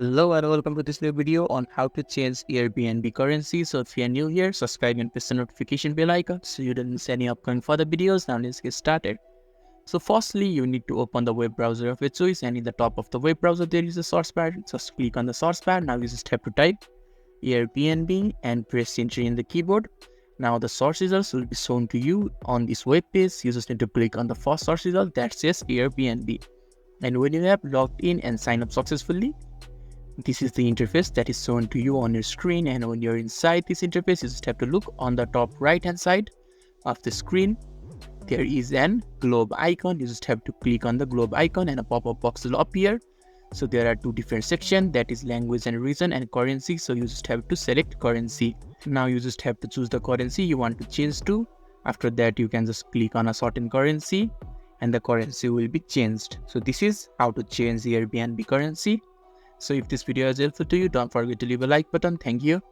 Hello and welcome to this new video on how to change Airbnb currency. So if you are new here, subscribe and press the notification bell icon so you don't miss any upcoming further videos. Now let's get started. So firstly, you need to open the web browser of your choice, and in the top of the web browser there is a search bar. Just click on the search bar. Now you just have to type Airbnb and press enter in the keyboard. Now the search results will be shown to you on this web page. You just need to click on the first search result that says Airbnb. And when you have logged in and signed up successfully, this is the interface that is shown to you on your screen. And when you're inside this interface, you just have to look on the top right hand side of the screen. There is an globe icon. You just have to click on the globe icon and a pop-up box will appear. So there are two different sections, that is language and region and currency. So you just have to select currency. Now you just have to choose the currency you want to change to. After that, you can just click on a certain currency and the currency will be changed. So this is how to change the Airbnb currency. So if this video is helpful to you, don't forget to leave a like button. Thank you.